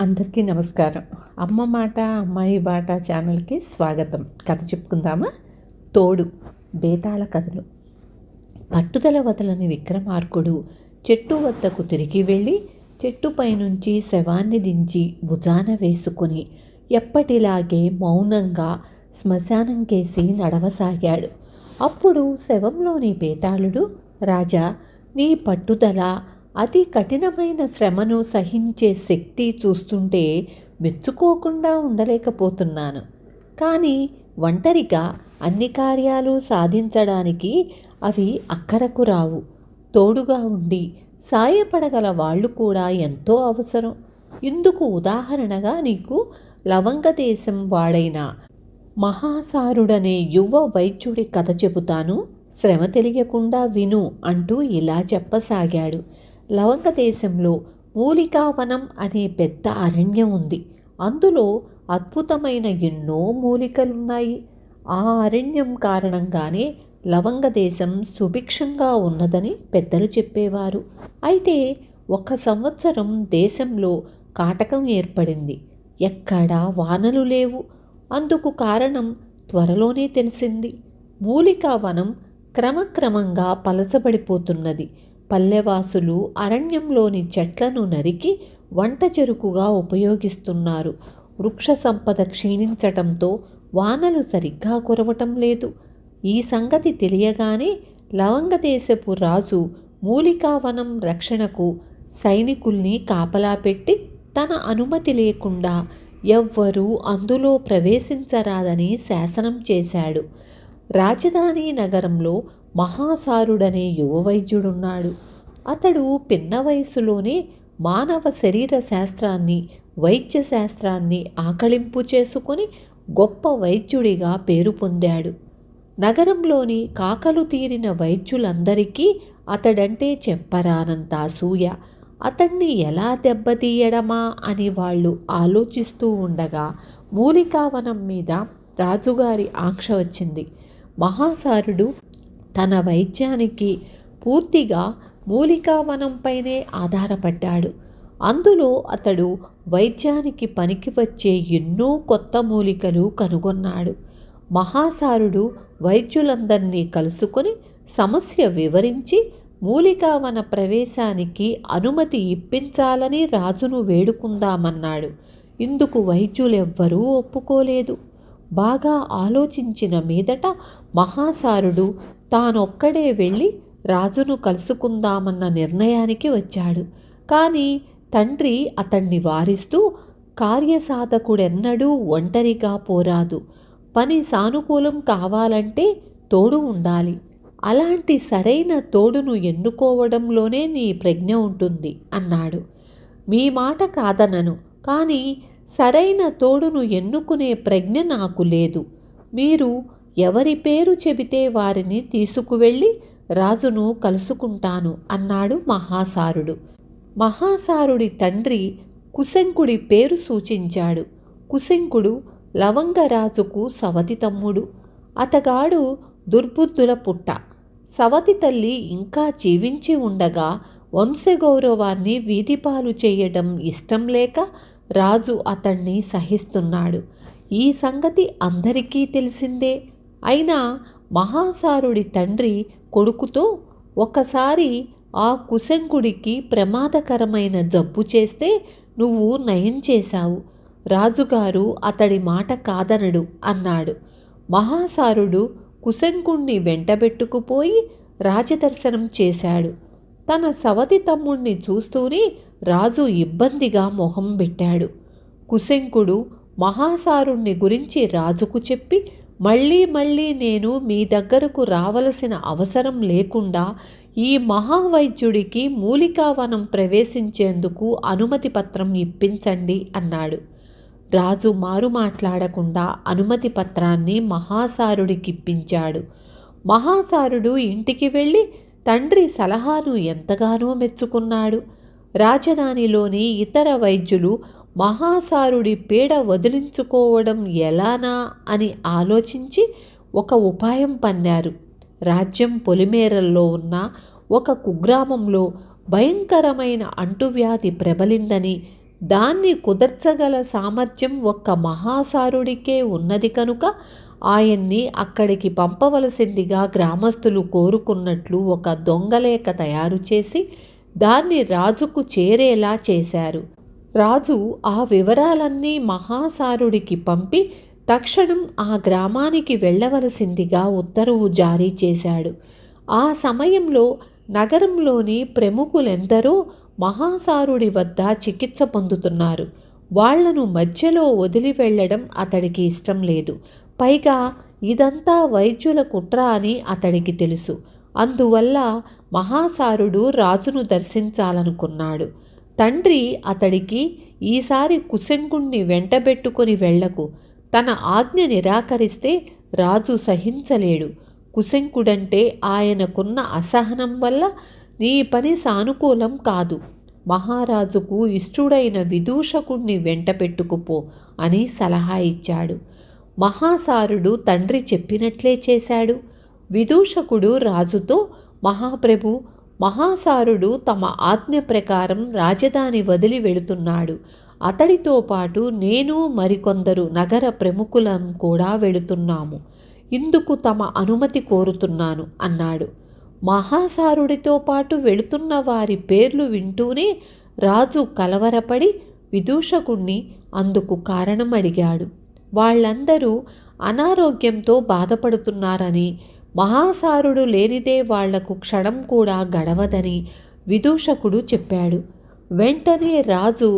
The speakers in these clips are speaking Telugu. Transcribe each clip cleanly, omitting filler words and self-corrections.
అందరికీ నమస్కారం. అమ్మ మాట అమ్మాయి బాట ఛానల్కి స్వాగతం. కథ చెప్పుకుందామా? తోడు. బేతాళ కథలు. పట్టుదల వదలని విక్రమార్కుడు చెట్టు వద్దకు తిరిగి వెళ్ళి చెట్టుపై నుంచి శవాన్ని దించి భుజాన వేసుకుని ఎప్పటిలాగే మౌనంగా శ్మశానం కేసి నడవసాగాడు. అప్పుడు శవంలోని బేతాళుడు, రాజా, నీ పట్టుదల, అతి కఠినమైన శ్రమను సహించే శక్తి చూస్తుంటే మెచ్చుకోకుండా ఉండలేకపోతున్నాను. కానీ ఒంటరిగా అన్ని కార్యాలు సాధించడానికి అవి అక్కరకు రావు. తోడుగా ఉండి సాయపడగల వాళ్ళు కూడా ఎంతో అవసరం. ఇందుకు ఉదాహరణగా నీకు లవంగ దేశం వాడైన మహాసారుడనే యువ వైద్యుడి కథ చెబుతాను, శ్రమ తెలియకుండా విను అంటూ ఇలా చెప్పసాగాడు. లవంగ దేశంలో మూలికావనం అనే పెద్ద అరణ్యం ఉంది. అందులో అద్భుతమైన ఎన్నో మూలికలున్నాయి. ఆ అరణ్యం కారణంగానే లవంగ దేశం సుభిక్షంగా ఉన్నదని పెద్దలు చెప్పేవారు. అయితే ఒక సంవత్సరం దేశంలో కాటకం ఏర్పడింది. ఎక్కడా వానలు లేవు. అందుకు కారణం త్వరలోనే తెలిసింది. మూలికావనం క్రమక్రమంగా పలచబడిపోతున్నది. పల్లెవాసులు అరణ్యంలోని చెట్లను నరికి వంట చెరుకుగా ఉపయోగిస్తున్నారు. వృక్ష సంపద క్షీణించటంతో వానలు సరిగ్గా కురవటం లేదు. ఈ సంగతి తెలియగానే లవంగదేశపు రాజు మూలికావనం రక్షణకు సైనికుల్ని కాపలా పెట్టి తన అనుమతి లేకుండా ఎవ్వరూ అందులో ప్రవేశించరాదని శాసనం చేశాడు. రాజధాని నగరంలో మహాసారుడనే యువ వైద్యుడున్నాడు. అతడు పిన్న వయసులోనే మానవ శరీర శాస్త్రాన్ని, వైద్య శాస్త్రాన్ని ఆకళింపు చేసుకొని గొప్ప వైద్యుడిగా పేరు పొందాడు. నగరంలోని కాకలు తీరిన వైద్యులందరికీ అతడంటే చెప్పరానంత అసూయ. అతన్ని ఎలా దెబ్బతీయడమా అని వాళ్ళు ఆలోచిస్తూ ఉండగా మూలికావనం మీద రాజుగారి ఆంక్ష వచ్చింది. మహాసారుడు తన వైద్యానికి పూర్తిగా మూలికావనంపైనే ఆధారపడ్డాడు. అందులో అతడు వైద్యానికి పనికి వచ్చే ఎన్నో కొత్త మూలికలు కనుగొన్నాడు. మహాసారుడు వైద్యులందరినీ కలుసుకొని సమస్య వివరించి మూలికావన ప్రవేశానికి అనుమతి ఇప్పించాలని రాజును వేడుకుందామన్నాడు. ఇందుకు వైద్యులెవ్వరూ ఒప్పుకోలేదు. బాగా ఆలోచించిన మీదట మహాసారుడు తానొక్కడే వెళ్ళి రాజును కలుసుకుందామన్న నిర్ణయానికి వచ్చాడు. కానీ తండ్రి అతన్ని వారిస్తూ, కార్యసాధకుడెన్నడూ ఒంటరిగా పోరాదు, పని సానుకూలం కావాలంటే తోడు ఉండాలి, అలాంటి సరైన తోడును ఎన్నుకోవడంలోనే నీ ప్రజ్ఞ ఉంటుంది అన్నాడు. మీ మాట కాదనను, కానీ సరైన తోడును ఎన్నుకునే ప్రజ్ఞ నాకు లేదు. మీరు ఎవరి పేరు చెబితే వారిని తీసుకువెళ్ళి రాజును కలుసుకుంటాను అన్నాడు మహాసారుడు. మహాసారుడి తండ్రి కుశంకుడి పేరు సూచించాడు. కుశంకుడు లవంగరాజుకు సవతి తమ్ముడు. అతగాడు దుర్బుద్ధుల పుట్ట. సవతి తల్లి ఇంకా జీవించి ఉండగా వంశగౌరవాన్ని వీధిపాలు చేయడం ఇష్టం లేక రాజు అతన్ని సహిస్తున్నాడు. ఈ సంగతి అందరికీ తెలిసిందే. అయినా మహాసారుడి తండ్రి కొడుకుతో, ఒకసారి ఆ కుశంకుడికి ప్రమాదకరమైన జబ్బు చేస్తే నువ్వు నయం చేశావు, రాజుగారు అతడి మాట కాదనడు అన్నాడు. మహాసారుడు కుశంకుణ్ణి వెంటబెట్టుకుపోయి రాజదర్శనం చేశాడు. తన సవతి తమ్ముణ్ణి చూస్తూనే రాజు ఇబ్బందిగా మొహం పెట్టాడు. కుశంకుడు మహాసారుణ్ణి గురించి రాజుకు చెప్పి, మళ్ళీ మళ్ళీ నేను మీ దగ్గరకు రావలసిన అవసరం లేకుండా ఈ మహావైద్యుడికి మూలికావనం ప్రవేశించేందుకు అనుమతి పత్రం ఇప్పించండి అన్నాడు. రాజు మారు మాట్లాడకుండా అనుమతి పత్రాన్ని మహాసారుడికిప్పించాడు. మహాసారుడు ఇంటికి వెళ్ళి తండ్రి సలహాను ఎంతగానో మెచ్చుకున్నాడు. రాజధానిలోని ఇతర వైద్యులు మహాసారుడి పీడ వదిలించుకోవడం ఎలానా అని ఆలోచించి ఒక ఉపాయం పన్నారు. రాజ్యం పొలిమేరల్లో ఉన్న ఒక కుగ్రామంలో భయంకరమైన అంటువ్యాధి ప్రబలిందని దాన్ని కుదర్చగల సామర్థ్యం ఒక్క మహాసారుడికే ఉన్నది కనుక ఆయన్ని అక్కడికి పంపవలసిందిగా గ్రామస్తులు కోరుకున్నట్లు ఒక దొంగలేఖ తయారు చేసి దాన్ని రాజుకు చేరేలా చేశారు. రాజు ఆ వివరాలన్నీ మహాసారుడికి పంపి తక్షణం ఆ గ్రామానికి వెళ్ళవలసిందిగా ఉత్తర్వు జారీ చేశాడు. ఆ సమయంలో నగరంలోని ప్రముఖులెందరో మహాసారుడి వద్ద చికిత్స పొందుతున్నారు. వాళ్లను మధ్యలో వదిలి వెళ్ళడం అతడికి ఇష్టం లేదు. పైగా ఇదంతా వైద్యుల కుట్ర అని అతడికి తెలుసు. అందువల్ల మహాసారుడు రాజును దర్శించాలనుకున్నాడు. తండ్రి అతడికి, ఈసారి కుశంకుణ్ణి వెంటబెట్టుకొని వెళ్లకు, తన ఆజ్ఞ నిరాకరిస్తే రాజు సహించలేడు. కుశంకుడంటే ఆయనకున్న అసహనం వల్ల నీ పని సానుకూలం కాదు. మహారాజుకు ఇష్టుడైన విదూషకుణ్ణి వెంటపెట్టుకుపో అని సలహా ఇచ్చాడు. మహాసారుడు తండ్రి చెప్పినట్లే చేశాడు. విదూషకుడు రాజుతో, మహాప్రభు, మహాసారుడు తమ ఆజ్ఞ ప్రకారం రాజధాని వదిలి వెళుతున్నాడు. అతడితో పాటు నేను మరికొందరు నగర ప్రముఖులం కూడా వెళుతున్నాము. ఇందుకు తమ అనుమతి కోరుతున్నాను అన్నాడు. మహాసారుడితో పాటు వెళుతున్న వారి పేర్లు వింటూనే రాజు కలవరపడి విదూషకుణ్ణి అందుకు కారణం అడిగాడు. వాళ్ళందరూ అనారోగ్యంతో బాధపడుతున్నారని, మహాసారుడు లేనిదే వాళ్లకు క్షణం కూడా గడవదని విదూషకుడు చెప్పాడు. వెంటనే రాజు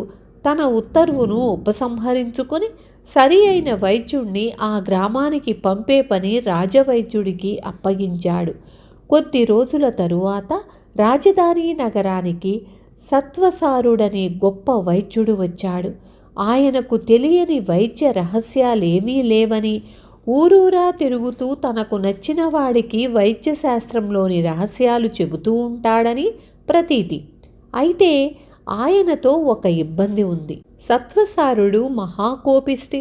తన ఉత్తర్వును ఉపసంహరించుకొని సరి అయిన వైద్యుణ్ణి ఆ గ్రామానికి పంపే పని రాజవైద్యుడికి అప్పగించాడు. కొద్ది రోజుల తరువాత రాజధాని నగరానికి సత్వసారుడనే గొప్ప వైద్యుడు వచ్చాడు. ఆయనకు తెలియని వైద్య రహస్యాలేమీ లేవని, ఊరూరా తిరుగుతూ తనకు నచ్చిన వాడికి వైద్యశాస్త్రంలోని రహస్యాలు చెబుతూ ఉంటాడని ప్రతీతి. అయితే ఆయనతో ఒక ఇబ్బంది ఉంది. సత్వసారుడు మహాకోపిష్టి.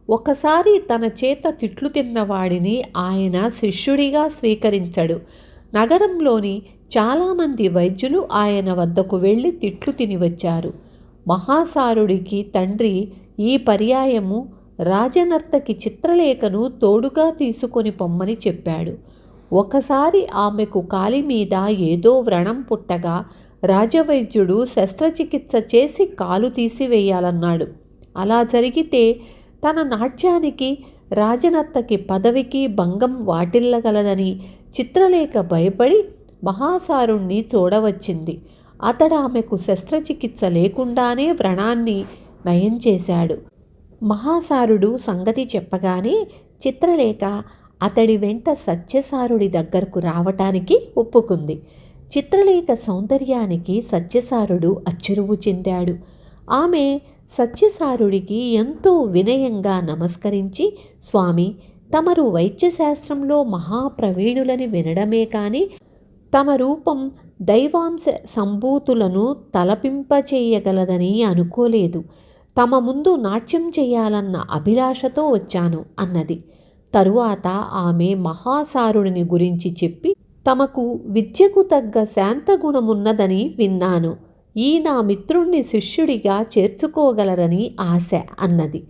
ఒకసారి తన చేత తిట్లు తిన్నవాడిని ఆయన శిష్యుడిగా స్వీకరించడు. నగరంలోని చాలామంది వైద్యులు ఆయన వద్దకు వెళ్ళి తిట్లు తిని వచ్చారు. మహాసారుడికి తండ్రి ఈ పర్యాయము రాజనర్తకి చిత్రలేఖను తోడుగా తీసుకొని పొమ్మని చెప్పాడు. ఒకసారి ఆమెకు కాలి మీద ఏదో వ్రణం పుట్టగా రాజవైద్యుడు శస్త్రచికిత్స చేసి కాలు తీసివేయాలన్నాడు. అలా జరిగితే తన నాట్యానికి, రాజనర్తకి పదవికి భంగం వాటిల్లగలదని చిత్రలేఖ భయపడి మహాసారుణ్ణి చూడవచ్చింది. అతడు ఆమెకు శస్త్రచికిత్స లేకుండానే వ్రణాన్ని నయం చేశాడు. మహాసారుడు సంగతి చెప్పగానే చిత్రలేఖ అతడి వెంట సత్యసారుడి దగ్గరకు రావటానికి ఒప్పుకుంది. చిత్రలేఖ సౌందర్యానికి సత్యసారుడు అచ్చెరువు చెందాడు. ఆమె సత్యసారుడికి ఎంతో వినయంగా నమస్కరించి, స్వామి, తమరు వైద్యశాస్త్రంలో మహాప్రవీణులని వినడమే కానీ తమ రూపం దైవాంశ సంభూతులను తలపింపచేయగలదని అనుకోలేదు. తమ ముందు నాట్యం చేయాలన్న అభిలాషతో వచ్చాను అన్నది. తరువాత ఆమె మహాసారుడిని గురించి చెప్పి, తమకు విద్యకు తగ్గ శాంతగుణమున్నదని విన్నాను. ఈ నా మిత్రుణ్ణి శిష్యుడిగా చేర్చుకోగలరని ఆశ అన్నది.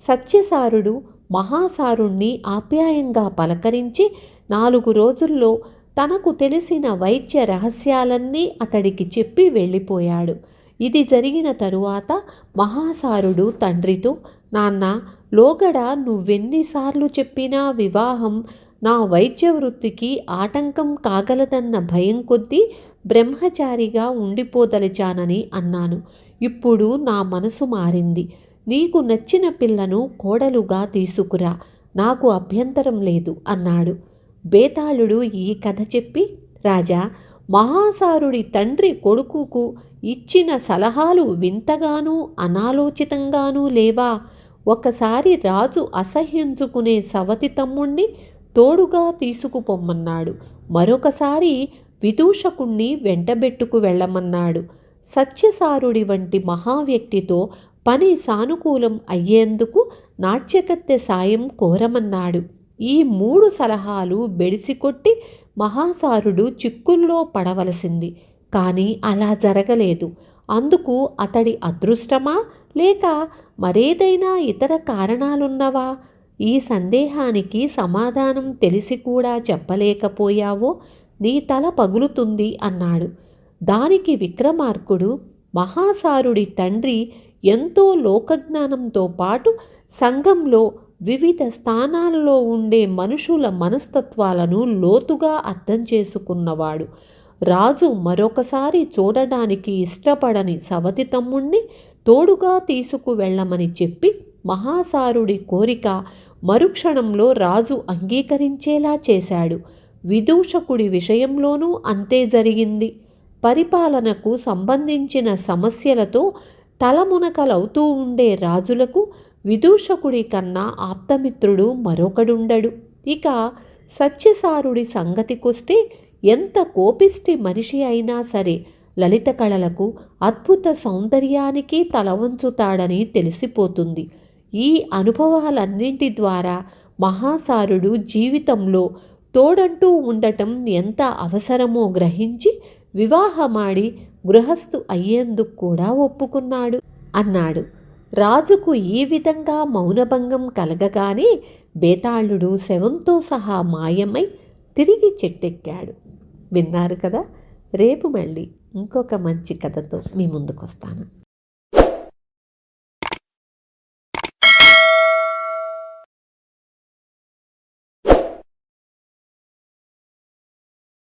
సత్యసారుడు మహాసారుణ్ణి ఆప్యాయంగా పలకరించి 4 రోజుల్లో తనకు తెలిసిన వైద్య రహస్యాలన్నీ అతడికి చెప్పి వెళ్ళిపోయాడు. ఇది జరిగిన తరువాత మహాసారుడు తండ్రితో, నాన్న, లోగడ నువ్వెన్నిసార్లు చెప్పినా వివాహం నా వైద్య వృత్తికి ఆటంకం కాగలదన్న భయం కొద్దీ బ్రహ్మచారిగా ఉండిపోదలిచానని అన్నాను. ఇప్పుడు నా మనసు మారింది. నీకు నచ్చిన పిల్లను కోడలుగా తీసుకురా, నాకు అభ్యంతరం లేదు అన్నాడు. బేతాళుడు ఈ కథ చెప్పి, రాజా, మహాసారుడి తండ్రి కొడుకుకు ఇచ్చిన సలహాలు వింతగానూ అనాలోచితంగానూ లేవా? ఒకసారి రాజు అసహ్యించుకునే సవతి తమ్ముణ్ణి తోడుగా తీసుకుపొమ్మన్నాడు. మరొకసారి విదూషకుణ్ణి వెంటబెట్టుకు వెళ్ళమన్నాడు. సత్యసారుడి వంటి మహావ్యక్తితో పని సానుకూలం అయ్యేందుకు నాట్యకత్తె సాయం కోరమన్నాడు. ఈ 3 సలహాలు బెడిసికొట్టి మహాసారుడు చిక్కుల్లో పడవలసింది. కానీ అలా జరగలేదు. అందుకు అతడి అదృష్టమా లేక మరేదైనా ఇతర కారణాలున్నవా? ఈ సందేహానికి సమాధానం తెలిసి కూడా చెప్పలేకపోయావో నీ తల పగులుతుంది అన్నాడు. దానికి విక్రమార్కుడు, మహాసారుడి తండ్రి ఎంతో లోకజ్ఞానంతో పాటు సంఘంలో వివిధ స్థానాల్లో ఉండే మనుషుల మనస్తత్వాలను లోతుగా అర్థం చేసుకున్నవాడు. రాజు మరొకసారి చూడడానికి ఇష్టపడని సవతి తమ్ముణ్ణి తోడుగా తీసుకువెళ్ళమని చెప్పి మహాసారుడి కోరిక మరుక్షణంలో రాజు అంగీకరించేలా చేశాడు. విదూషకుడి విషయంలోనూ అంతే జరిగింది. పరిపాలనకు సంబంధించిన సమస్యలతో తలమునకలవుతూ ఉండే రాజులకు విదూషకుడి కన్నా ఆప్తమిత్రుడు మరొకడుండడు. ఇక సత్యసారుడి సంగతికొస్తే ఎంత కోపిష్టి మనిషి అయినా సరే లలిత కళలకు, అద్భుత సౌందర్యానికి తలవంచుతాడని తెలిసిపోతుంది. ఈ అనుభవాలన్నింటి ద్వారా మహాసారుడు జీవితంలో తోడంటూ ఉండటం ఎంత అవసరమో గ్రహించి వివాహమాడి గృహస్థు అయ్యేందుకు కూడా ఒప్పుకున్నాడు అన్నాడు. రాజుకు ఈ విధంగా మౌనభంగం కలగగానే బేతాళుడు శవంతో సహా మాయమై తిరిగి చెట్టెక్కాడు. విన్నారు కదా. రేపు మళ్ళీ ఇంకొక మంచి కథతో మీ ముందుకు వస్తాను.